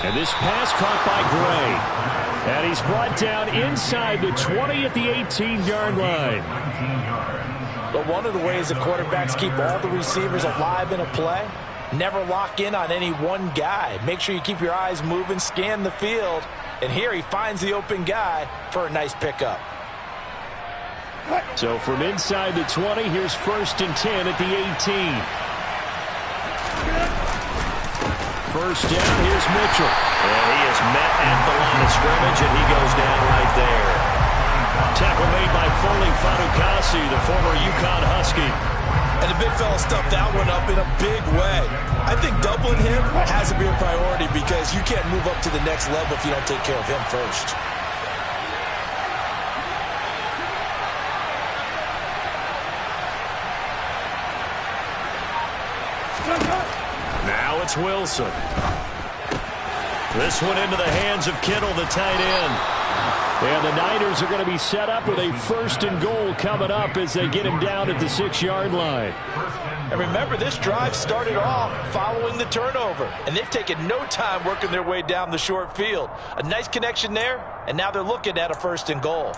And this pass caught by Gray. And he's brought down inside the 20 at the 18-yard line. But one of the ways that quarterbacks keep all the receivers alive in a play, never lock in on any one guy. Make sure you keep your eyes moving, scan the field. And here he finds the open guy for a nice pickup. So from inside the 20, here's 1st and 10 at the 18. First down, here's Mitchell. And he is met at the line of scrimmage, and he goes down right there. Tackle made by Foley Fatukasi, the former UConn Husky. And the big fella stuffed that one up in a big way. I think doubling him has to be a priority because you can't move up to the next level if you don't take care of him first. Now it's Wilson. This one into the hands of Kittle, the tight end. And the Niners are going to be set up with a 1st and goal coming up as they get him down at the 6-yard line. And remember, this drive started off following the turnover. And they've taken no time working their way down the short field. A nice connection there, and now they're looking at a 1st and goal.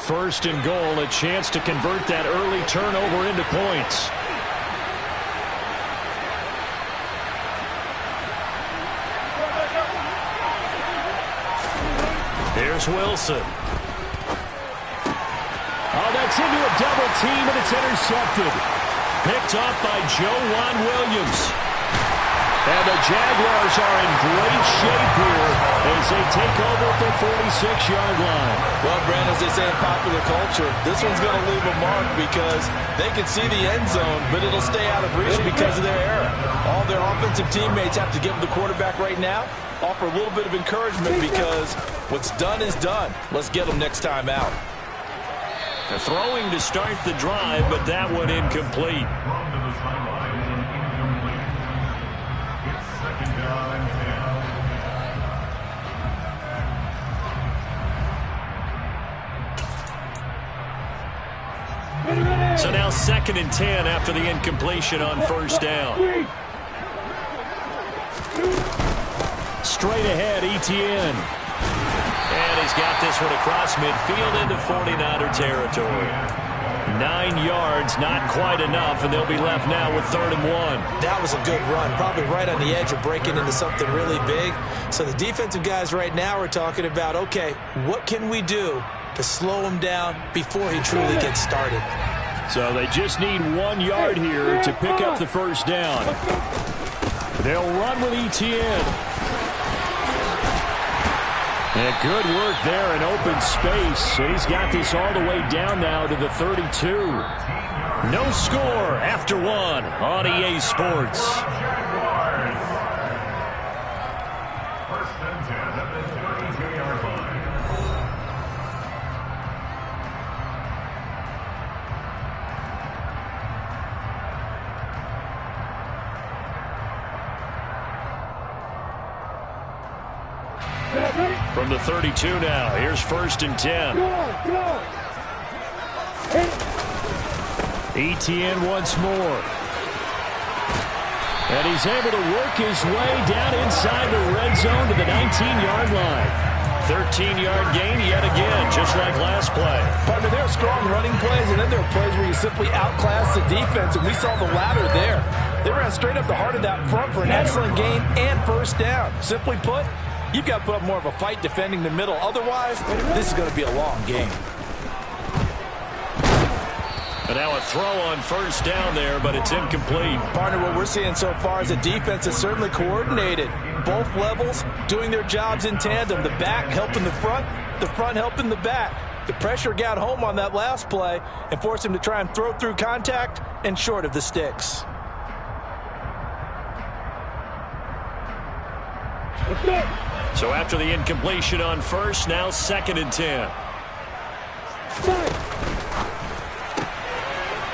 First and goal, a chance to convert that early turnover into points. Here's Wilson. Oh, that's into a double team, and it's intercepted. Picked off by Juwan Williams. And the Jaguars are in great shape here as they take over at the 46-yard line. Well, Brandon, as they say in popular culture, this one's going to leave a mark because they can see the end zone, but it'll stay out of reach because of their error. All their offensive teammates have to give the quarterback right now, offer a little bit of encouragement because what's done is done. Let's get them next time out. The throwing to start the drive, but that one incomplete. So now 2nd and 10 after the incompletion on 1st down. Straight ahead, Etienne. And he's got this one across midfield into 49er territory. 9 yards, not quite enough, and they'll be left now with 3rd and 1. That was a good run, probably right on the edge of breaking into something really big. So the defensive guys right now are talking about, okay, what can we do to slow him down before he truly gets started? So they just need 1 yard here to pick up the 1st down. They'll run with Etienne. And good work there in open space. And he's got this all the way down now to the 32. No score after 1 on EA Sports. From the 32 now, here's 1st and 10. Etienne once more. And he's able to work his way down inside the red zone to the 19-yard line. 13-yard gain yet again, just like last play. Partner, there are strong running plays, and then there are plays where you simply outclass the defense, and we saw the latter there. They ran straight up the heart of that front for an excellent gain and 1st down. Simply put, you've got to put up more of a fight defending the middle. Otherwise, this is going to be a long game. And now a throw on 1st down there, but it's incomplete. Partner, what we're seeing so far is a defense that's certainly coordinated. Both levels doing their jobs in tandem. The back helping the front helping the back. The pressure got home on that last play and forced him to try and throw through contact and short of the sticks. So after the incompletion on 1st, now 2nd and 10.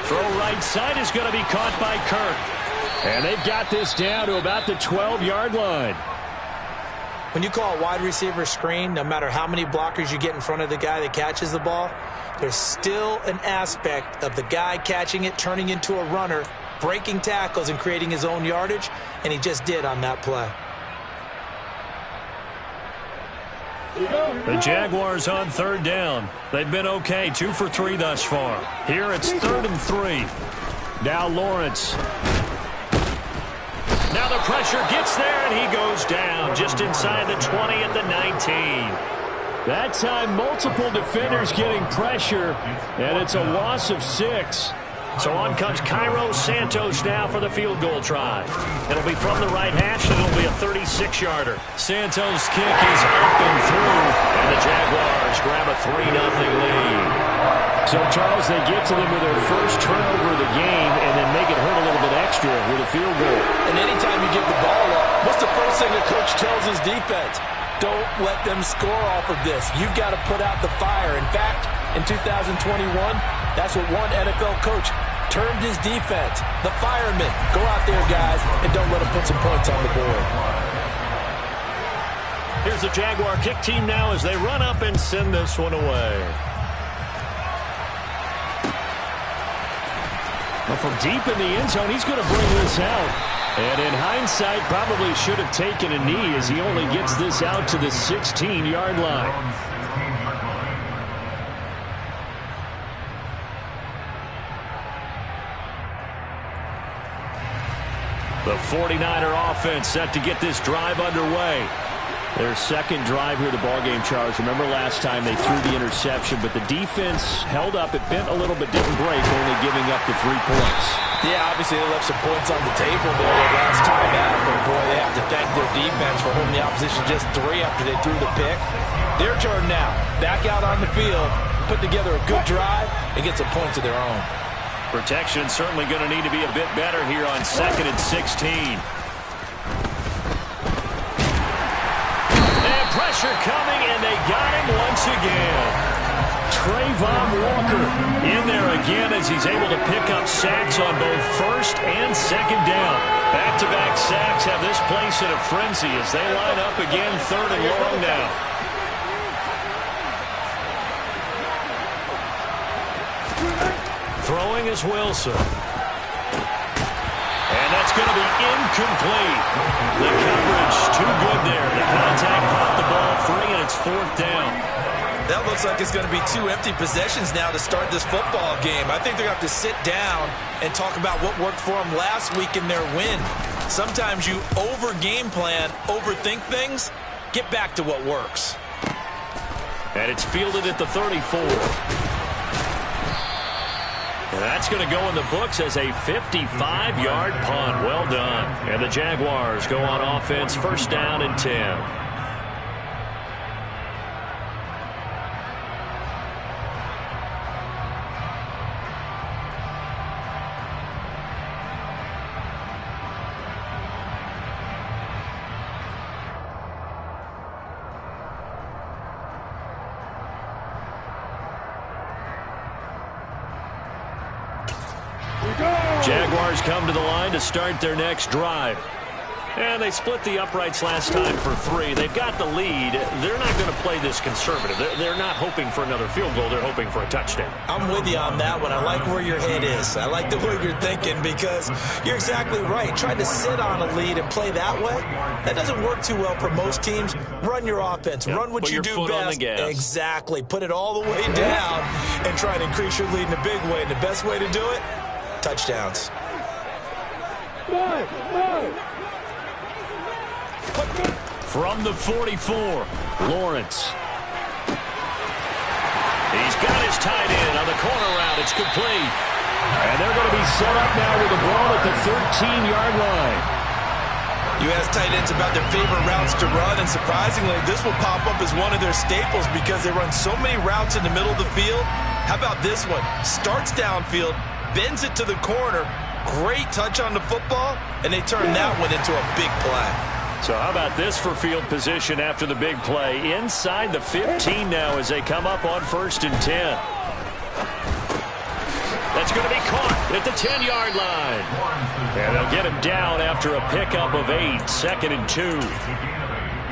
Throw right side is going to be caught by Kirk. And they've got this down to about the 12-yard line. When you call a wide receiver screen, no matter how many blockers you get in front of the guy that catches the ball, there's still an aspect of the guy catching it, turning into a runner, breaking tackles and creating his own yardage, and he just did on that play. The Jaguars on third down. They've been okay, 2 for 3 thus far. Here it's 3rd and 3. Now Lawrence. Now the pressure gets there, and he goes down just inside the 20 at the 19. That time, multiple defenders getting pressure, and it's a loss of 6. So on comes Cairo Santos now for the field goal try. It'll be from the right hash, and it'll be a 36-yarder. Santos' kick is up and through, and the Jaguars grab a 3-0 lead. So, Charles, they get to them with their first turnover of the game and then make it hurt a little bit extra with a field goal. And anytime you give the ball up, what's the first thing the coach tells his defense? Don't let them score off of this. You've got to put out the fire. In fact, in 2021, that's what one NFL coach termed his defense. The firemen. Go out there, guys, and don't let them put some points on the board. Here's the Jaguar kick team now as they run up and send this one away. Well, from deep in the end zone, he's going to bring this out. And in hindsight, probably should have taken a knee as he only gets this out to the 16-yard line. The 49er offense set to get this drive underway. Their second drive here, the ballgame, Charles. Remember last time they threw the interception, but the defense held up. It bent a little but didn't break, only giving up the 3 points. Yeah, obviously they left some points on the table there the last time out, but boy, they have to thank their defense for holding the opposition just 3 after they threw the pick. Their turn now. Back out on the field, put together a good drive, and get some points of their own. Protection certainly going to need to be a bit better here on 2nd and 16. And pressure coming, and they got him once again. Trayvon Walker in there again as he's able to pick up sacks on both 1st and 2nd down. Back-to-back sacks have this place in a frenzy as they line up again 3rd and long now. Throwing is Wilson. And that's going to be incomplete. The coverage too good there. The contact caught the ball free, and it's 4th down. That looks like it's going to be 2 empty possessions now to start this football game. I think they're going to have to sit down and talk about what worked for them last week in their win. Sometimes you over-game plan, overthink things, get back to what works. And it's fielded at the 34. And that's going to go in the books as a 55-yard punt. Well done. And the Jaguars go on offense, 1st down and 10. Jaguars come to the line to start their next drive. And they split the uprights last time for 3. They've got the lead. They're not going to play this conservative. They're not hoping for another field goal. They're hoping for a touchdown. I'm with you on that one. I like where your head is. I like the way you're thinking because you're exactly right. Trying to sit on a lead and play that way, that doesn't work too well for most teams. Run your offense. Yep. Run what Put you your do foot best. on the gas. Exactly. Put it all the way down and try to increase your lead in a big way. And the best way to do it, touchdowns. From the 44, Lawrence. He's got his tight end on the corner route. It's complete. And they're going to be set up now with the ball at the 13-yard line. You ask tight ends about their favorite routes to run, and surprisingly, this will pop up as one of their staples because they run so many routes in the middle of the field. How about this one? Starts downfield, bends it to the corner, great touch on the football, and they turn that one into a big play. So how about this for field position after the big play? Inside the 15 now as they come up on 1st and 10. That's going to be caught at the 10-yard line. And they'll get him down after a pickup of 8, 2nd and 2.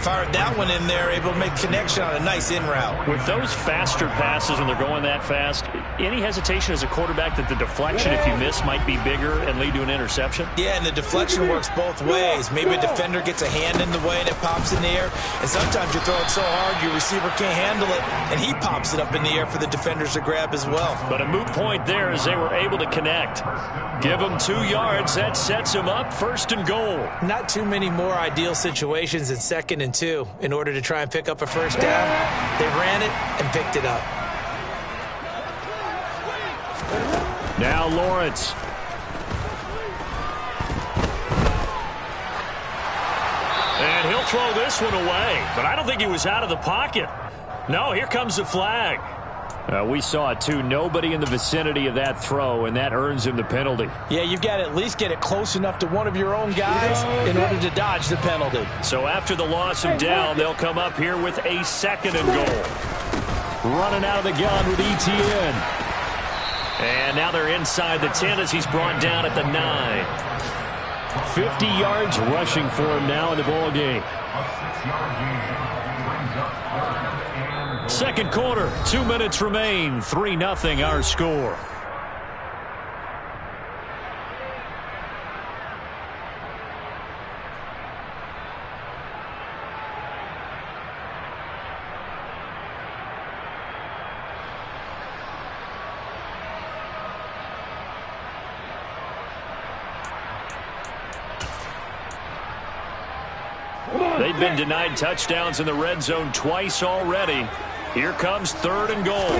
fired that one in there, able to make connection on a nice in route. With those faster passes when they're going that fast, any hesitation as a quarterback that the deflection, if you miss, might be bigger and lead to an interception? Yeah, and the deflection works both ways. Maybe a defender gets a hand in the way and it pops in the air, and sometimes you throw it so hard your receiver can't handle it, and he pops it up in the air for the defenders to grab as well. But a moot point there as they were able to connect. Give them 2 yards. That sets them up 1st and goal. Not too many more ideal situations in 2nd and 2 in order to try and pick up a first down. They ran it and picked it up. Now Lawrence. And he'll throw this one away. But I don't think he was out of the pocket. No, here comes the flag. We saw it, too. Nobody in the vicinity of that throw, and that earns him the penalty. Yeah, you've got to at least get it close enough to one of your own guys in order to dodge the penalty. So after the loss of down, they'll come up here with a 2nd and goal. Running out of the gun with ETN. And now they're inside the 10 as he's brought down at the 9. 50 yards rushing for him now in the ball game. 2nd quarter, 2 minutes remain, 3-0 our score. They've been denied touchdowns in the red zone twice already. Here comes 3rd and goal.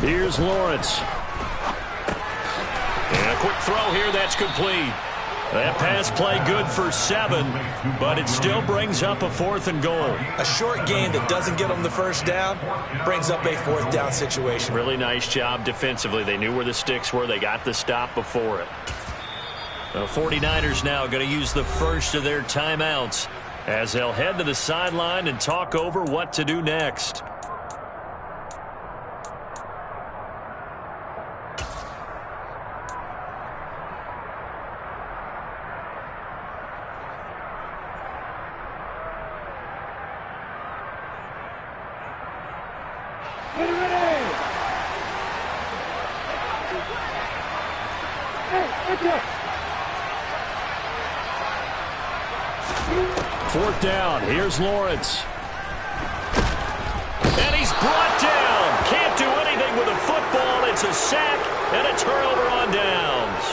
Here's Lawrence. And a quick throw here that's complete. That pass play good for 7, but it still brings up a 4th and goal. A short gain that doesn't get them the first down brings up a 4th down situation. Really nice job defensively. They knew where the sticks were. They got the stop before it. The 49ers now going to use the first of their timeouts as they'll head to the sideline and talk over what to do next. Fourth down. Here's Lawrence. And he's brought down. Can't do anything with a football. It's a sack and a turnover on downs.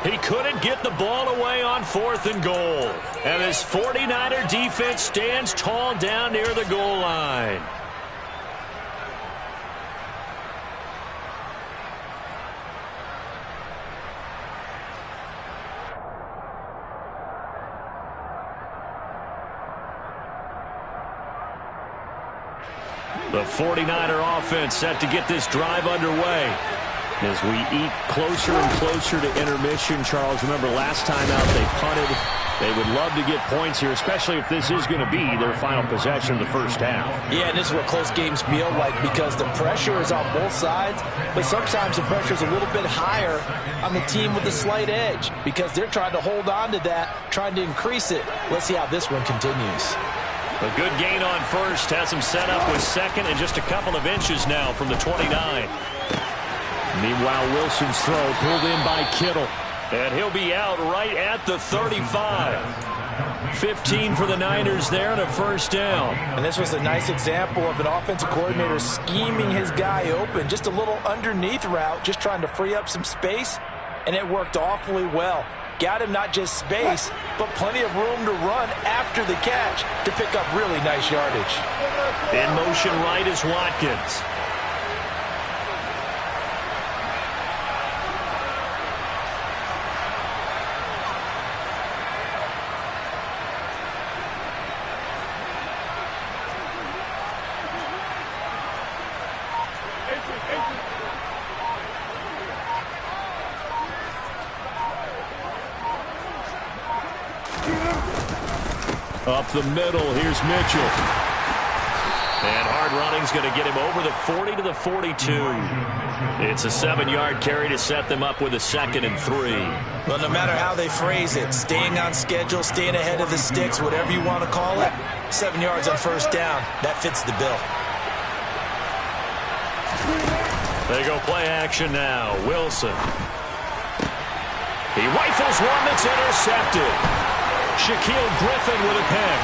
He couldn't get the ball away on 4th and goal. And this 49er defense stands tall down near the goal line. The 49er offense set to get this drive underway. As we eat closer and closer to intermission, Charles, remember last time out they punted. They would love to get points here, especially if this is going to be their final possession of the first half. Yeah, and this is what close games feel like because the pressure is on both sides, but sometimes the pressure is a little bit higher on the team with the slight edge because they're trying to hold on to that, trying to increase it. Let's see how this one continues. A good gain on first has him set up with 2nd and just a couple of inches now from the 29. Meanwhile, Wilson's throw pulled in by Kittle. And he'll be out right at the 35. 15 for the Niners there and a first down. And this was a nice example of an offensive coordinator scheming his guy open. Just a little underneath route, just trying to free up some space. And it worked awfully well. Got him not just space, but plenty of room to run after the catch to pick up really nice yardage. In motion right is Watkins. Up the middle, here's Mitchell. And hard running's going to get him over the 40 to the 42. It's a 7-yard carry to set them up with a 2nd and 3. Well, no matter how they phrase it, staying on schedule, staying ahead of the sticks, whatever you want to call it, 7 yards on first down, that fits the bill. They go play action now. Wilson. He rifles one that's intercepted. Shaquille Griffin with a pick.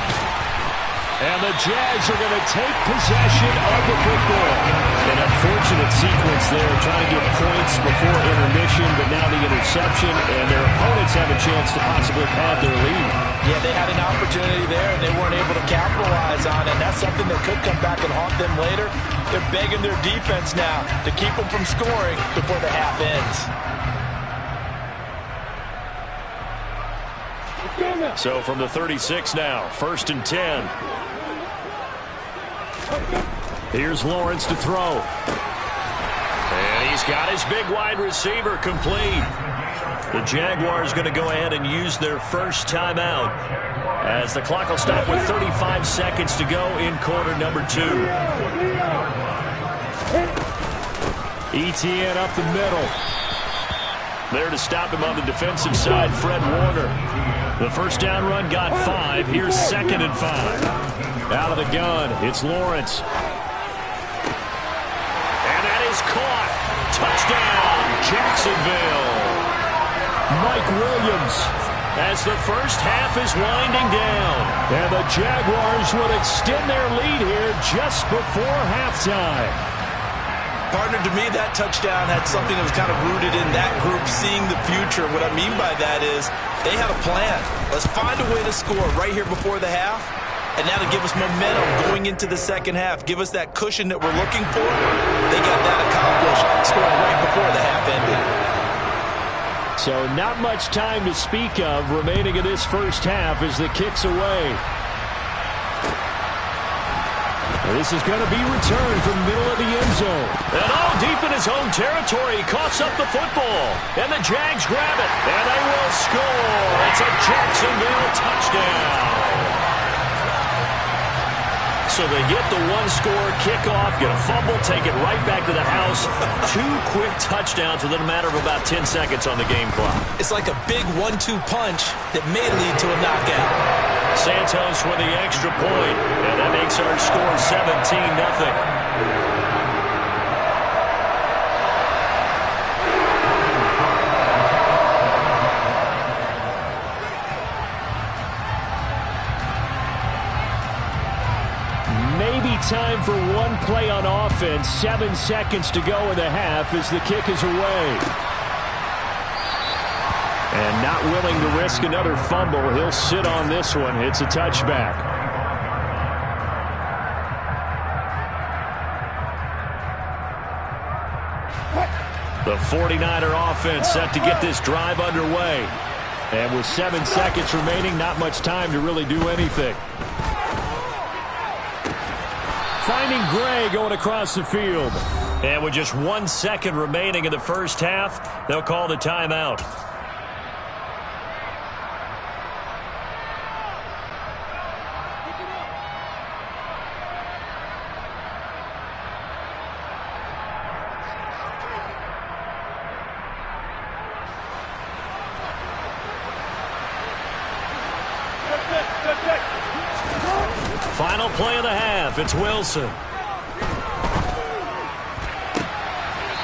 And the Jags are going to take possession of the football. An unfortunate sequence there, trying to get points before intermission, but now the interception, and their opponents have a chance to possibly pad their lead. Yeah, they had an opportunity there, and they weren't able to capitalize on it. That's something that could come back and haunt them later. They're begging their defense now to keep them from scoring before the half ends. So from the 36 now, 1st and 10. Here's Lawrence to throw. And he's got his big wide receiver complete. The Jaguars going to go ahead and use their first timeout as the clock will stop with 35 seconds to go in quarter number 2. ETN up the middle. There to stop him on the defensive side, Fred Warner. The first down run got 5. Here's 2nd and 5. Out of the gun, it's Lawrence. And that is caught. Touchdown, Jacksonville. Mike Williams. As the first half is winding down. And the Jaguars will extend their lead here just before halftime. Partner, to me, that touchdown had something that was kind of rooted in that group seeing the future. What I mean by that is they had a plan. Let's find a way to score right here before the half, and that'll give us momentum going into the second half. Give us that cushion that we're looking for. They got that accomplished, scoring right before the half ended. So not much time to speak of remaining in this first half as the kick's away. This is going to be returned from the middle of the end zone. And all deep in his own territory, he coughs up the football. And the Jags grab it, and they will score. It's a Jacksonville touchdown. So they get the one-score kickoff, get a fumble, take it right back to the house. 2 quick touchdowns within a matter of about 10 seconds on the game clock. It's like a big 1-2 punch that may lead to a knockout. Santos with the extra point, and that makes our score 17-0. Maybe time for one play on offense. 7 seconds to go in the half as the kick is away. And not willing to risk another fumble, he'll sit on this one. It's a touchback. The 49er offense set to get this drive underway. And with 7 seconds remaining, not much time to really do anything. Finding Gray going across the field. And with just 1 second remaining in the first half, they'll call the timeout. Final play of the half, it's Wilson.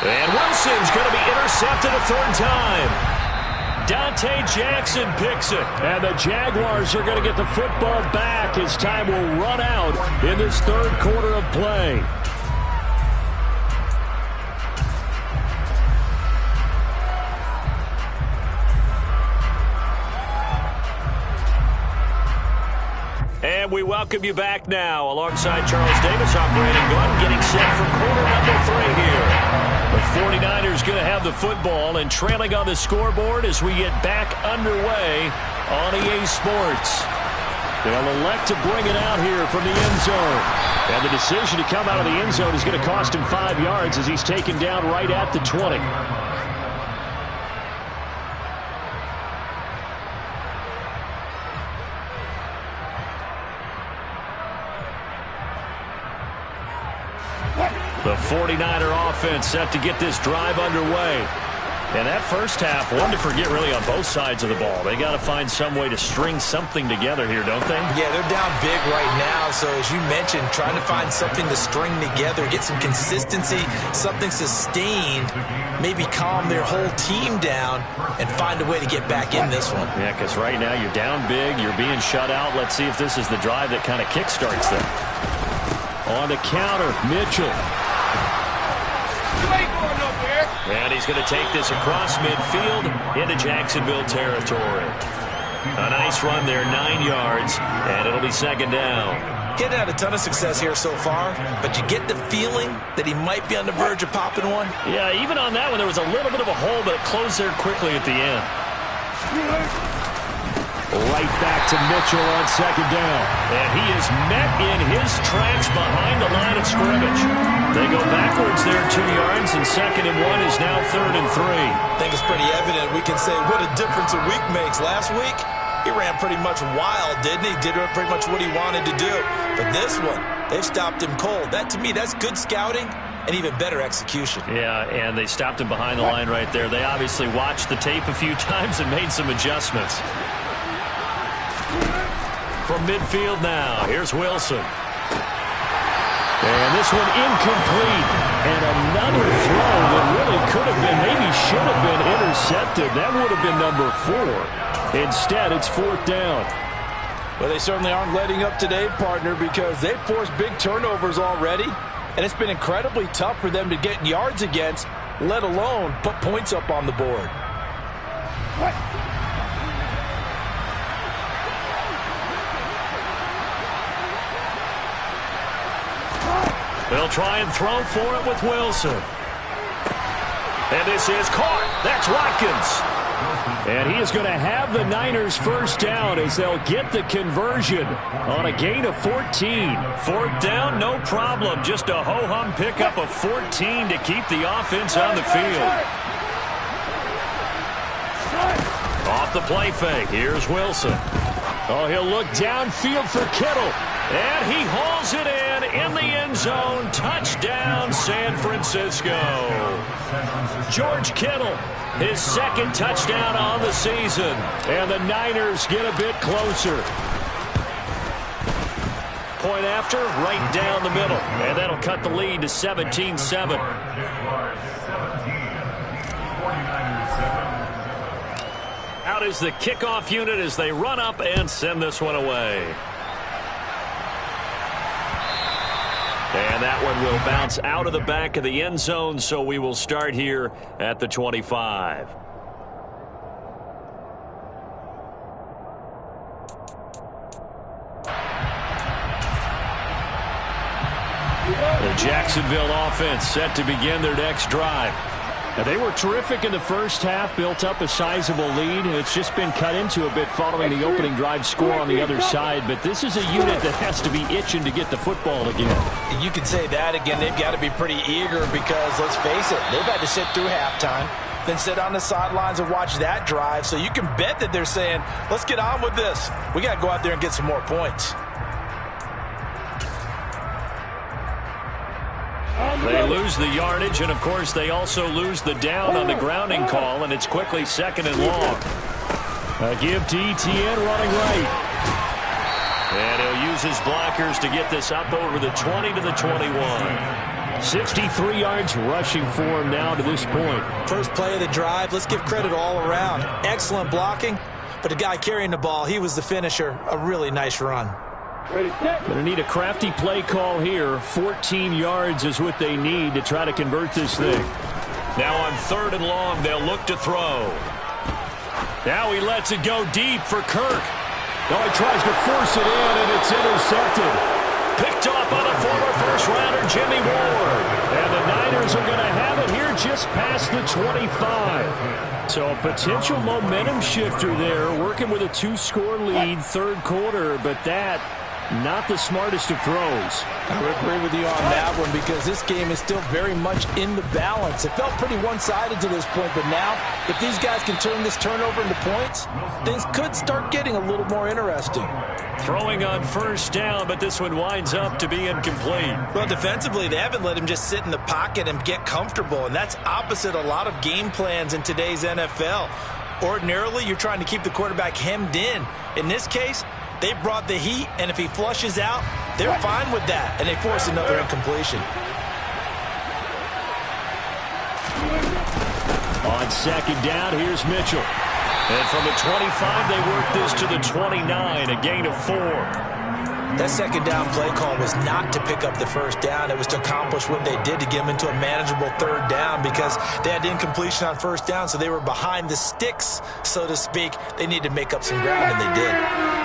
And Wilson's going to be intercepted a 3rd time. Dante Jackson picks it. And the Jaguars are going to get the football back as time will run out in this 3rd quarter of play. And we welcome you back now alongside Charles Davis. I'm Brandon Gunn getting set for quarter number 3 here. The 49ers going to have the football and trailing on the scoreboard as we get back underway on EA Sports. They'll elect to bring it out here from the end zone. And the decision to come out of the end zone is going to cost him 5 yards as he's taken down right at the 20. The 49er offense set to get this drive underway. And that first half, one to forget really on both sides of the ball. They got to find some way to string something together here, don't they? Yeah, they're down big right now. So as you mentioned, trying to find something to string together, get some consistency, something sustained, maybe calm their whole team down and find a way to get back in this one. Yeah, because right now you're down big, you're being shut out. Let's see if this is the drive that kind of kickstarts them. On the counter, Mitchell. And he's going to take this across midfield into Jacksonville territory. A nice run there, 9 yards, and it'll be second down. Getting had a ton of success here so far, but you get the feeling that he might be on the verge of popping one. Yeah, even on that one, there was a little bit of a hole, but it closed there quickly at the end. Right back to Mitchell on second down. And he is met in his tracks behind the line of scrimmage. They go backwards there 2 yards, and 2nd and 1 is now 3rd and 3. I think it's pretty evident. We can say what a difference a week makes. Last week, he ran pretty much wild, didn't he? Did pretty much what he wanted to do. But this one, they've stopped him cold. That, to me, that's good scouting and even better execution. Yeah, and they stopped him behind the line right there. They obviously watched the tape a few times and made some adjustments. From midfield now, here's Wilson. And this one incomplete. And another throw that really could have been, maybe should have been intercepted. That would have been number 4. Instead, it's 4th down. Well, they certainly aren't letting up today, partner, because they've forced big turnovers already. And it's been incredibly tough for them to get yards against, let alone put points up on the board. They'll try and throw for it with Wilson. And this is caught. That's Watkins. And he is going to have the Niners first down as they'll get the conversion on a gain of 14. 4th down, no problem. Just a ho-hum pickup of 14 to keep the offense on the field. Off the play fake. Here's Wilson. Oh, he'll look downfield for Kittle. And he hauls it in the end zone. Touchdown, San Francisco. George Kittle, his 2nd touchdown on the season. And the Niners get a bit closer. Point after, right down the middle. And that'll cut the lead to 17-7. Out is the kickoff unit as they run up and send this one away. And that one will bounce out of the back of the end zone, so we will start here at the 25. The Jacksonville offense set to begin their next drive. Now, they were terrific in the first half, built up a sizable lead, and it's just been cut into a bit following the opening drive score on the other side. But this is a unit that has to be itching to get the football again. You can say that again. They've got to be pretty eager because, let's face it, they've had to sit through halftime, then sit on the sidelines and watch that drive. So you can bet that they're saying, let's get on with this. We got to go out there and get some more points. They lose the yardage, and, of course, they also lose the down on the grounding call, and it's quickly 2nd and long. A give to Etienne running right. And he'll use his blockers to get this up over the 20 to the 21. 63 yards rushing for him now to this point. First play of the drive, let's give credit all around. Excellent blocking, but the guy carrying the ball, he was the finisher. A really nice run. Going to need a crafty play call here. 14 yards is what they need to try to convert this thing. Now on 3rd and long, they'll look to throw. Now he lets it go deep for Kirk. Now he tries to force it in, and it's intercepted. Picked off by the former first-rounder, Jimmy Ward. And the Niners are going to have it here just past the 25. So a potential momentum shifter there, working with a 2-score lead, 3rd quarter, but that not the smartest of throws. I would agree with you on that one because this game is still very much in the balance. It felt pretty one-sided to this point, but now if these guys can turn this turnover into points, things could start getting a little more interesting. Throwing on first down, but this one winds up to be incomplete. Well, defensively, they haven't let him just sit in the pocket and get comfortable, and that's opposite a lot of game plans in today's NFL. Ordinarily, you're trying to keep the quarterback hemmed in. In this case, they brought the heat, and if he flushes out, they're fine with that, and they force another incompletion. On second down, here's Mitchell. And from the 25, they work this to the 29, a gain of 4. That second down play call was not to pick up the first down. It was to accomplish what they did to get them into a manageable third down because they had incompletion on first down, so they were behind the sticks, so to speak. They needed to make up some ground, and they did.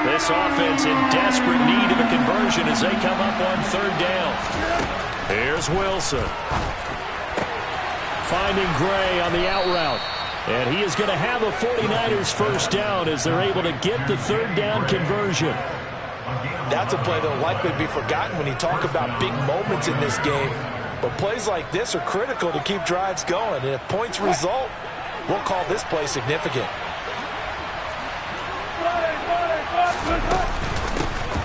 This offense in desperate need of a conversion as they come up on third down. Here's Wilson. Finding Gray on the out route. And he is going to have a 49ers first down as they're able to get the third down conversion. That's a play that will likely be forgotten when you talk about big moments in this game. But plays like this are critical to keep drives going. And if points result, we'll call this play significant.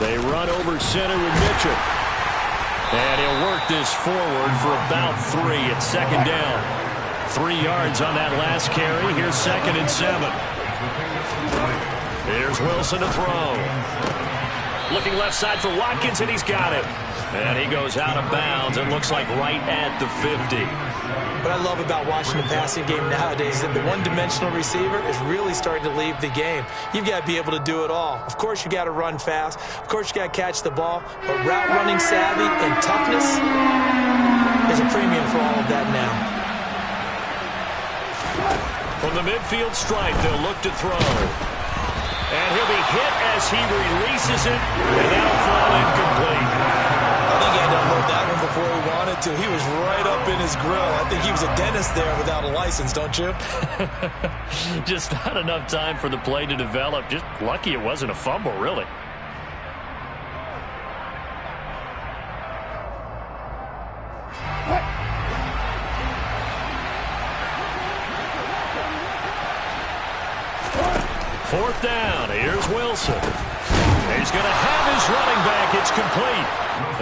They run over center with Mitchell. And he'll work this forward for about 3 at second down. 3 yards on that last carry. Here's 2nd and 7. Here's Wilson to throw. Looking left side for Watkins, and he's got it. And he goes out of bounds. It looks like right at the 50. What I love about watching the passing game nowadays is that the one-dimensional receiver is really starting to leave the game. You've got to be able to do it all. Of course, you got to run fast. Of course, you got to catch the ball. But route running savvy and toughness is a premium for all of that now. From the midfield stripe, they'll look to throw. And he'll be hit as he releases it, and that'll fall incomplete. I think he had to unload that one before he wanted to. He was right up in his grill. I think he was a dentist there without a license, don't you? Just not enough time for the play to develop. Just lucky it wasn't a fumble, really. Fourth down. Here's Wilson. He's going to have his running back. It's complete.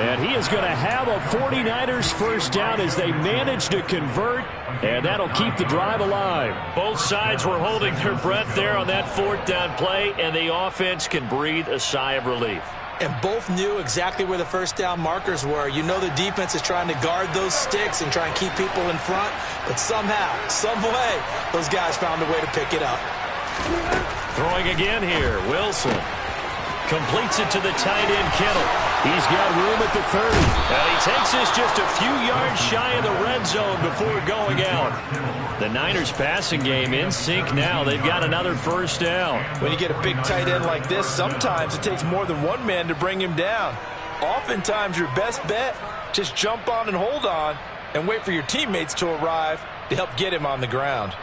And he is going to have a 49ers first down as they manage to convert. And that'll keep the drive alive. Both sides were holding their breath there on that fourth down play. And the offense can breathe a sigh of relief. And both knew exactly where the first down markers were. You know the defense is trying to guard those sticks and try and keep people in front. But somehow, some way, those guys found a way to pick it up. Throwing again here, Wilson. Completes it to the tight end, Kittle. He's got room at the 30. And he takes this just a few yards shy of the red zone before going out. The Niners passing game in sync now. They've got another first down. When you get a big tight end like this, sometimes it takes more than one man to bring him down. Oftentimes your best bet, just jump on and hold on and wait for your teammates to arrive to help get him on the ground.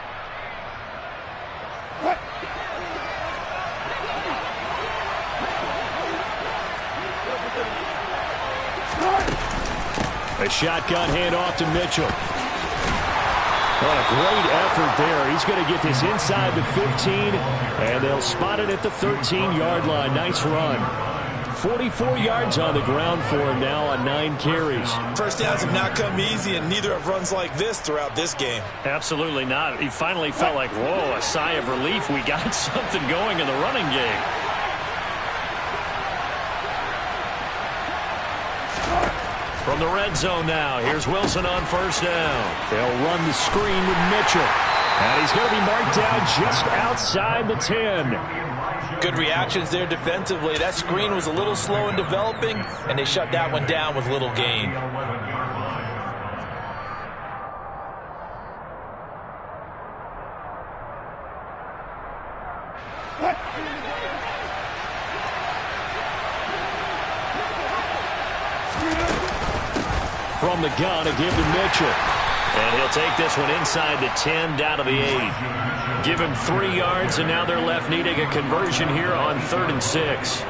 A shotgun handoff to Mitchell. What a great effort there. He's going to get this inside the 15, and they'll spot it at the 13-yard line. Nice run. 44 yards on the ground for him now on 9 carries. First downs have not come easy, and neither have runs like this throughout this game. Absolutely not. He finally felt like, whoa, a sigh of relief. We got something going in the running game. From the red zone now, here's Wilson on first down. They'll run the screen with Mitchell. And he's going to be marked down just outside the 10. Good reactions there defensively. That screen was a little slow in developing, and they shut that one down with little gain. From the gun, a give to Mitchell. And he'll take this one inside the 10, down to the 8. Give him 3 yards, and now they're left needing a conversion here on 3rd and 6.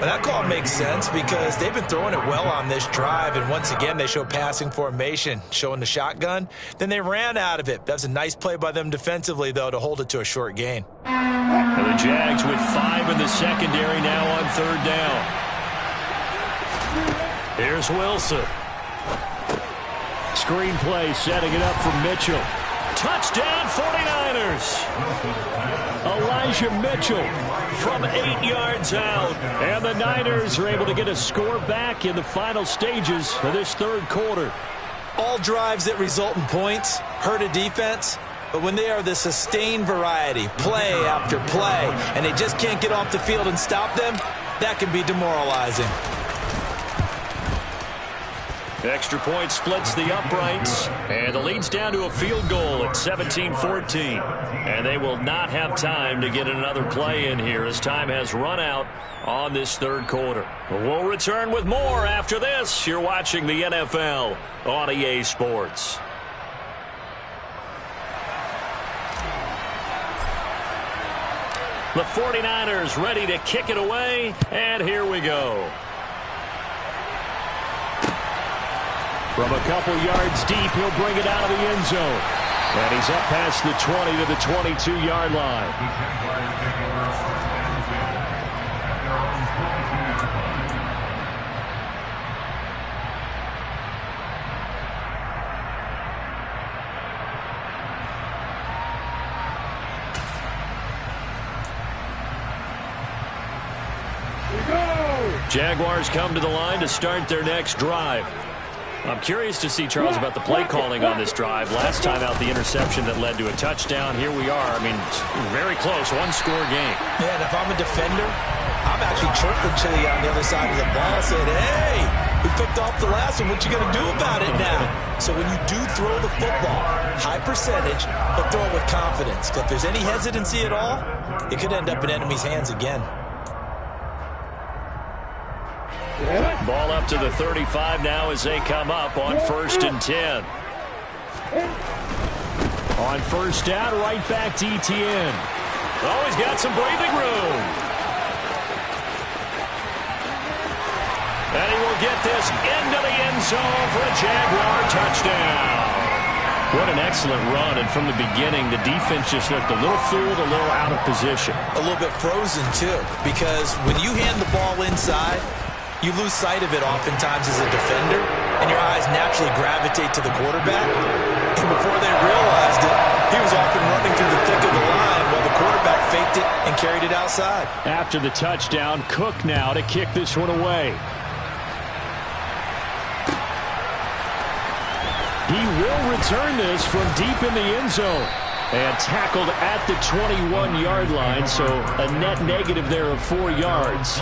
Well, that call makes sense because they've been throwing it well on this drive, and once again they show passing formation, showing the shotgun. Then they ran out of it. That's a nice play by them defensively, though, to hold it to a short gain. And the Jags with 5 in the secondary now on 3rd down. Here's Wilson. Screen play, setting it up for Mitchell. Touchdown 49ers. Elijah Mitchell from 8 yards out. And the Niners are able to get a score back in the final stages of this 3rd quarter. All drives that result in points hurt a defense, but when they are the sustained variety, play after play, and they just can't get off the field and stop them, that can be demoralizing. Extra point splits the uprights, and the lead's down to a field goal at 17-14. And they will not have time to get another play in here as time has run out on this 3rd quarter. We'll return with more after this. You're watching the NFL on EA Sports. The 49ers ready to kick it away, and here we go. From a couple yards deep, he'll bring it out of the end zone. And he's up past the 20 to the 22-yard line. Jaguars come to the line to start their next drive. I'm curious to see, Charles, about the play calling on this drive. Last time out, the interception that led to a touchdown. Here we are. I mean, very close, one-score game. Yeah, and if I'm a defender, I'm actually chirping Chili on the other side of the ball, saying, hey, we picked off the last one. What you going to do about it now? So when you do throw the football, high percentage, but throw it with confidence. Because if there's any hesitancy at all, it could end up in enemy's hands again. Ball up to the 35 now as they come up on 1st and 10. On 1st down, right back to Etienne. Oh, he's got some breathing room. And he will get this into the end zone for a Jaguar touchdown. What an excellent run, and from the beginning, the defense just looked a little fooled, a little out of position. A little bit frozen, too, because when you hand the ball inside, you lose sight of it oftentimes as a defender, and your eyes naturally gravitate to the quarterback. And before they realized it, he was off and running through the thick of the line while the quarterback faked it and carried it outside. After the touchdown, Cook now to kick this one away. He will return this from deep in the end zone. And tackled at the 21-yard line, so a net negative there of 4 yards.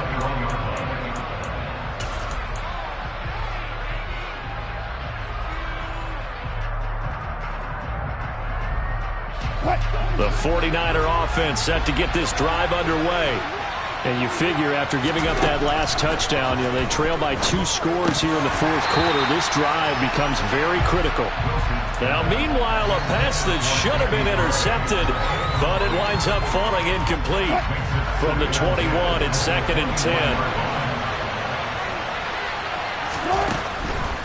The 49er offense set to get this drive underway. And you figure after giving up that last touchdown, they trail by 2 scores here in the 4th quarter. This drive becomes very critical. Now, meanwhile, a pass that should have been intercepted, but it winds up falling incomplete. From the 21, it's 2nd and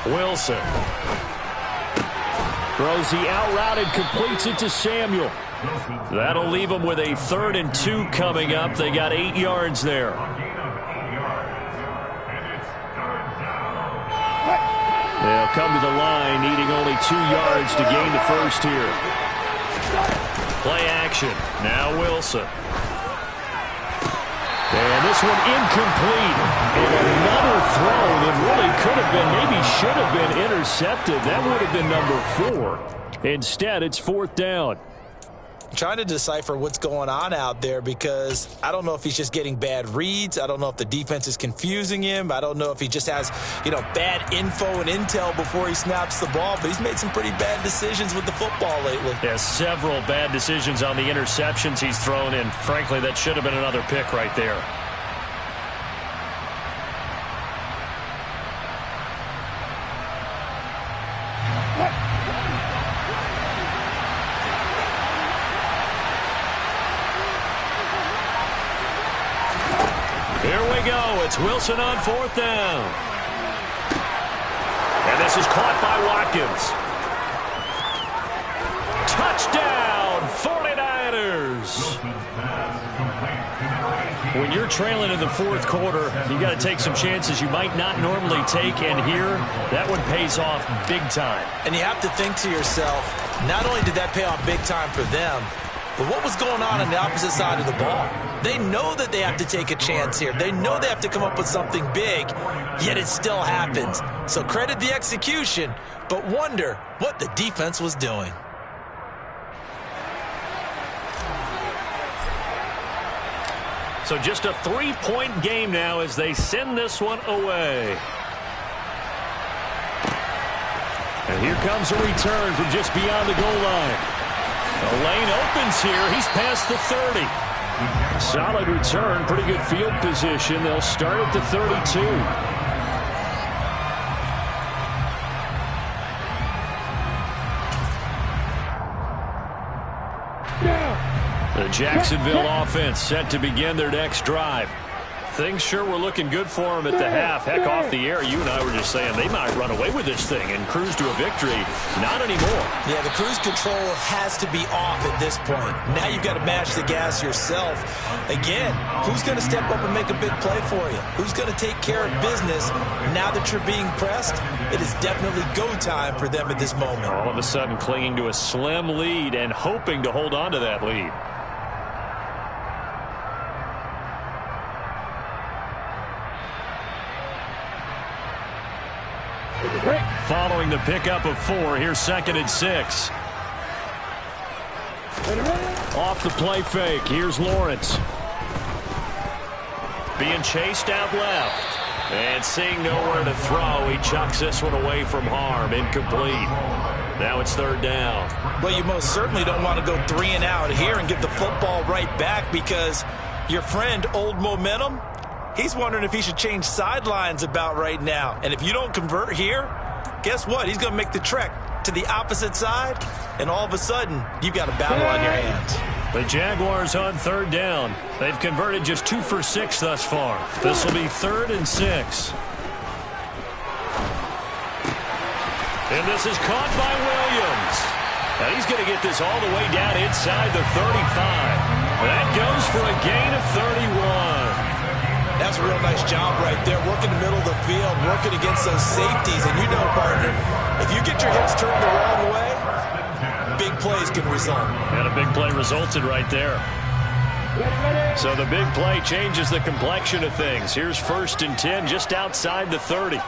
10. Wilson throws the out route and completes it to Samuel. That'll leave them with a 3rd and 2 coming up. They got 8 yards there. They'll come to the line, needing only 2 yards to gain the first here. Play action. Now Wilson. And this one incomplete. And another throw that really could have been, maybe should have been intercepted. That would have been number 4. Instead, it's 4th down. I'm trying to decipher what's going on out there because I don't know if he's just getting bad reads. I don't know if the defense is confusing him. I don't know if he just has, bad info and intel before he snaps the ball. But he's made some pretty bad decisions with the football lately. Yeah, several bad decisions on the interceptions he's thrown in. Frankly, that should have been another pick right there. It's It's Wilson on 4th down. And this is caught by Watkins. Touchdown, 49ers. When you're trailing in the 4th quarter, you got to take some chances you might not normally take, and here, that one pays off big time. And you have to think to yourself, not only did that pay off big time for them, but what was going on the opposite side of the ball? They know that they have to take a chance here. They know they have to come up with something big, yet it still happens. So credit the execution, but wonder what the defense was doing. So just a 3-point game now as they send this one away. And here comes a return from just beyond the goal line. The lane opens here. He's past the 30. Solid return, pretty good field position. They'll start at the 32. The Jacksonville offense set to begin their next drive. Things sure were looking good for them at the half. Heck, off the air, you and I were just saying they might run away with this thing and cruise to a victory. Not anymore. Yeah, the cruise control has to be off at this point. Now you've got to mash the gas yourself. Again, who's going to step up and make a big play for you? Who's going to take care of business now that you're being pressed? It is definitely go time for them at this moment. All of a sudden clinging to a slim lead and hoping to hold on to that lead. Following the pickup of 4, here's 2nd and 6. Off the play fake, here's Lawrence. Being chased out left. And seeing nowhere to throw, he chucks this one away from harm. Incomplete. Now it's 3rd down. Well, you most certainly don't want to go 3 and out here and get the football right back, because your friend, Old Momentum, he's wondering if he should change sidelines about right now. And if you don't convert here, guess what? He's going to make the trek to the opposite side, and all of a sudden, you've got a battle on your hands. The Jaguars on 3rd down. They've converted just 2 for 6 thus far. This will be 3rd and 6. And this is caught by Williams. Now he's going to get this all the way down inside the 35. That goes for a gain of 31. That's a real nice job right there, working the middle of the field, working against those safeties. And you know, partner, if you get your hips turned the wrong way, big plays can result. And a big play resulted right there. So the big play changes the complexion of things. Here's 1st and 10 just outside the 30.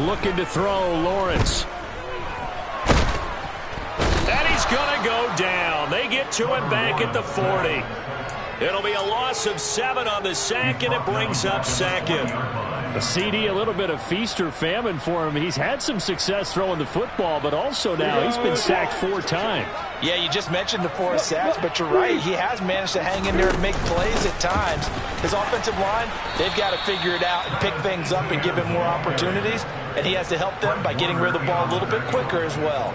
Looking to throw, Lawrence. And he's going to go down. They get to him back at the 40. It'll be a loss of 7 on the sack, and it brings up 2nd. A CD, a little bit of feast or famine for him. He's had some success throwing the football, but also now he's been sacked 4 times. Yeah, you just mentioned the 4 sacks, but you're right. He has managed to hang in there and make plays at times. His offensive line, they've got to figure it out and pick things up and give him more opportunities, and he has to help them by getting rid of the ball a little bit quicker as well.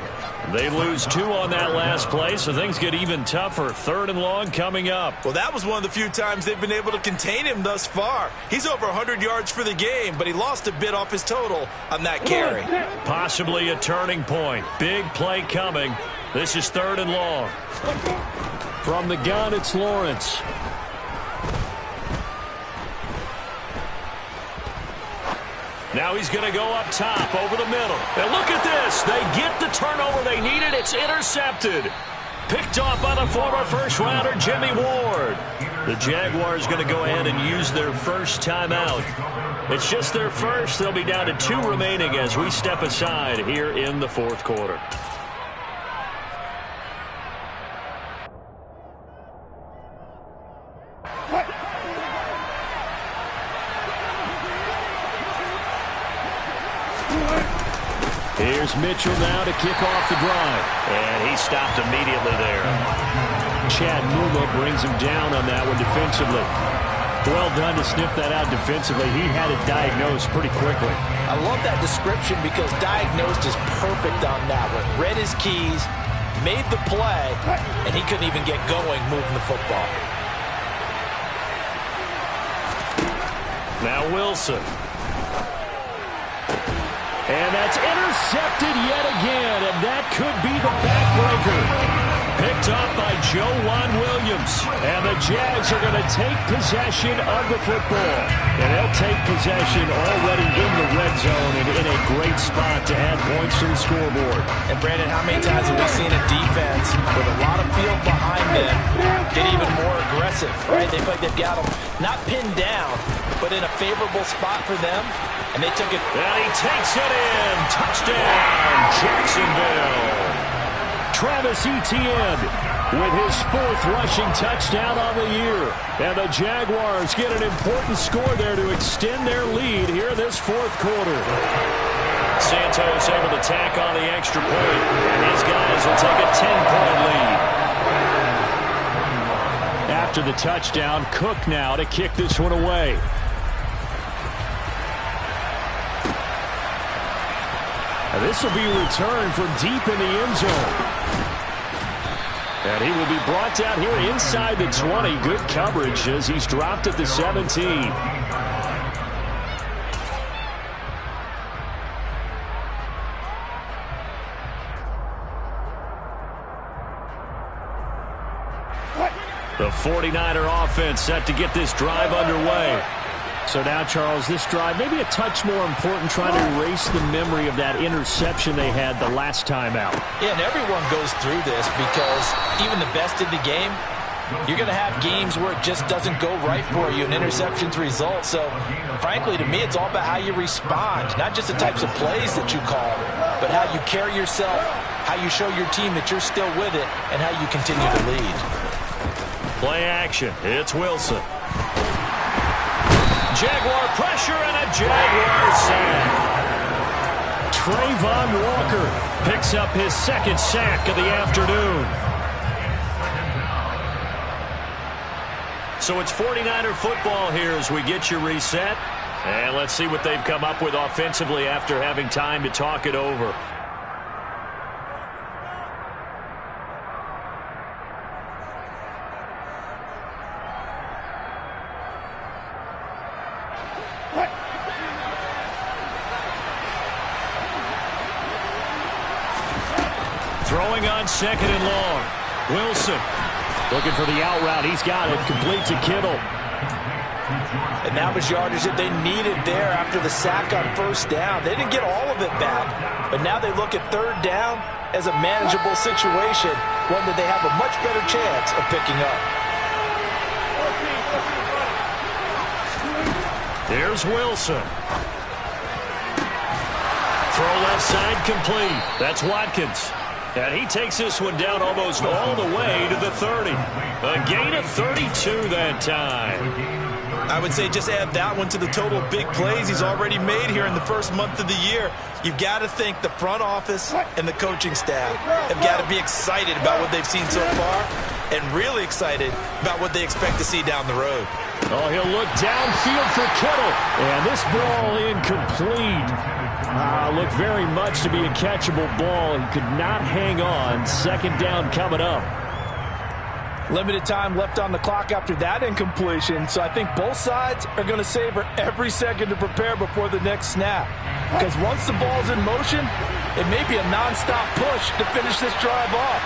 They lose 2 on that last play, so things get even tougher. 3rd and long coming up. Well, that was one of the few times they've been able to contain him thus far. He's over 100 yards for the game, but he lost a bit off his total on that carry. Possibly a turning point. Big play coming. This is 3rd and long. From the gun, it's Lawrence. Now he's going to go up top over the middle. And look at this. They get the turnover they needed. It's intercepted. Picked off by the former first-rounder Jimmy Ward. The Jaguars going to go ahead and use their first timeout. It's just their first. They'll be down to 2 remaining as we step aside here in the 4th quarter. Here's Mitchell now to kick off the drive. And he stopped immediately there. Chad Muma brings him down on that one defensively. Well done to sniff that out defensively. He had it diagnosed pretty quickly. I love that description because diagnosed is perfect on that one. Read his keys, made the play, and he couldn't even get going moving the football. Now Wilson. And that's intercepted yet again, and that could be the backbreaker. Picked off by Joe Williams. And the Jags are going to take possession of the football. And they'll take possession already in the red zone and in a great spot to add points to the scoreboard. And Brandon, how many times have we seen a defense with a lot of field behind them get even more aggressive, right? They feel like they've got them not pinned down, but in a favorable spot for them. And they took it. And he takes it in. Touchdown, Jacksonville. Travis Etienne with his 4th rushing touchdown on the year. And the Jaguars get an important score there to extend their lead here this 4th quarter. Santos able to tack on the extra point. And his guys will take a 10-point lead. After the touchdown, Cook now to kick this one away. And this will be returned from deep in the end zone. And he will be brought down here inside the 20. Good coverage as he's dropped at the 17. The 49er offense set to get this drive underway. So now, Charles, this drive maybe a touch more important, trying to erase the memory of that interception they had the last time out. Yeah, and everyone goes through this because even the best in the game, you're going to have games where it just doesn't go right for you and interceptions result. So, frankly, to me, it's all about how you respond, not just the types of plays that you call, but how you carry yourself, how you show your team that you're still with it, and how you continue to lead. Play action. It's Wilson. Jaguar pressure and a Jaguar sack. Trayvon Walker picks up his 2nd sack of the afternoon. So it's 49er football here as we get you reset. And let's see what they've come up with offensively after having time to talk it over. Throwing on 2nd and long. Wilson looking for the out route. He's got it. Complete to Kittle. And that was yardage that they needed there after the sack on 1st down. They didn't get all of it back, but now they look at 3rd down as a manageable situation, one that they have a much better chance of picking up. Here's Wilson. Throw left side complete. That's Watkins. And he takes this one down almost all the way to the 30. A gain of 32 that time. I would say just add that one to the total big plays he's already made here in the first month of the year. You've got to think the front office and the coaching staff have got to be excited about what they've seen so far and really excited about what they expect to see down the road. Oh, he'll look downfield for Kittle. And this ball incomplete. Looked very much to be a catchable ball. He could not hang on. 2nd down coming up. Limited time left on the clock after that incompletion, so I think both sides are going to savor every second to prepare before the next snap. Because once the ball's in motion, it may be a nonstop push to finish this drive off.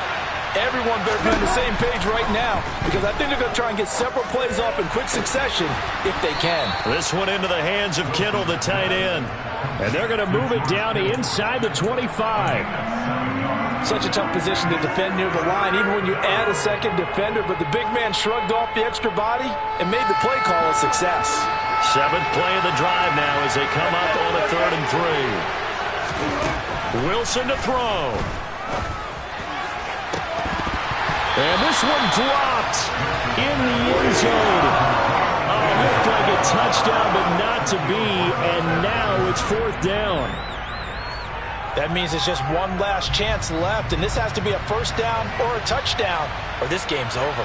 Everyone better be on the same page right now, because I think they're going to try and get several plays off in quick succession if they can. This one into the hands of Kittle, the tight end. And they're going to move it down to inside the 25. Such a tough position to defend near the line, even when you add a 2nd defender. But the big man shrugged off the extra body and made the play call a success. 7th play of the drive now as they come up on a 3rd and 3. Wilson to throw. And this one dropped in the end zone. Looked like a touchdown, but not to be. And now it's 4th down. That means it's just one last chance left, and this has to be a 1st down or a touchdown, or this game's over.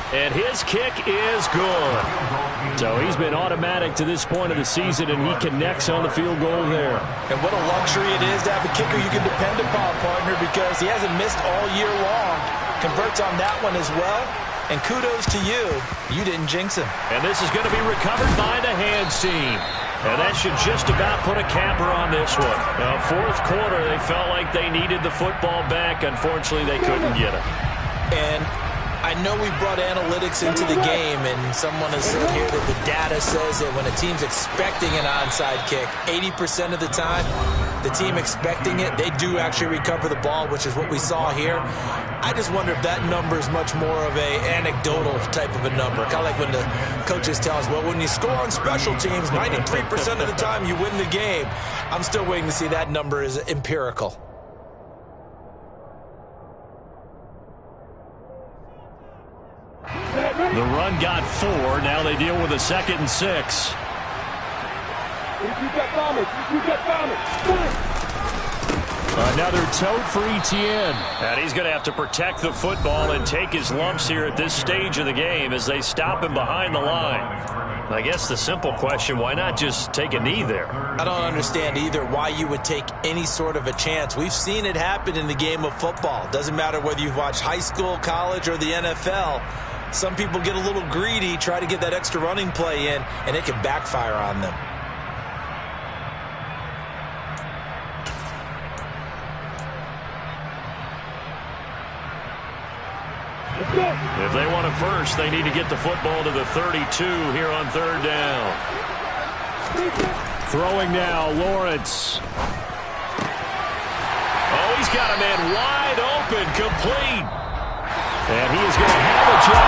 And his kick is good. So he's been automatic to this point of the season, and he connects on the field goal there. And what a luxury it is to have a kicker you can depend upon, partner, because he hasn't missed all year long. Converts on that one as well. And kudos to you. You didn't jinx him. And this is going to be recovered by the hands team. And that should just about put a capper on this one. Now, fourth quarter, they felt like they needed the football back. Unfortunately, they couldn't get it. And I know we brought analytics into the game, and someone has said here that the data says that when a team's expecting an onside kick, 80% of the time, the team expecting it, they do actually recover the ball, which is what we saw here. I just wonder if that number is much more of a anecdotal type of a number. Kind of like when the coaches tell us, well, when you score on special teams, 93% of the time you win the game. I'm still waiting to see that number is empirical. The run got 4. Now they deal with a 2nd and 6. Another tote for Etienne. And he's going to have to protect the football and take his lumps here at this stage of the game as they stop him behind the line. I guess the simple question, why not just take a knee there? I don't understand either why you would take any sort of a chance. We've seen it happen in the game of football. Doesn't matter whether you've watched high school, college, or the NFL. Some people get a little greedy, try to get that extra running play in, and it can backfire on them. If they want a first, they need to get the football to the 32 here on 3rd down. Throwing now, Lawrence. Oh, he's got a man wide open, complete. And he is going to have a chance.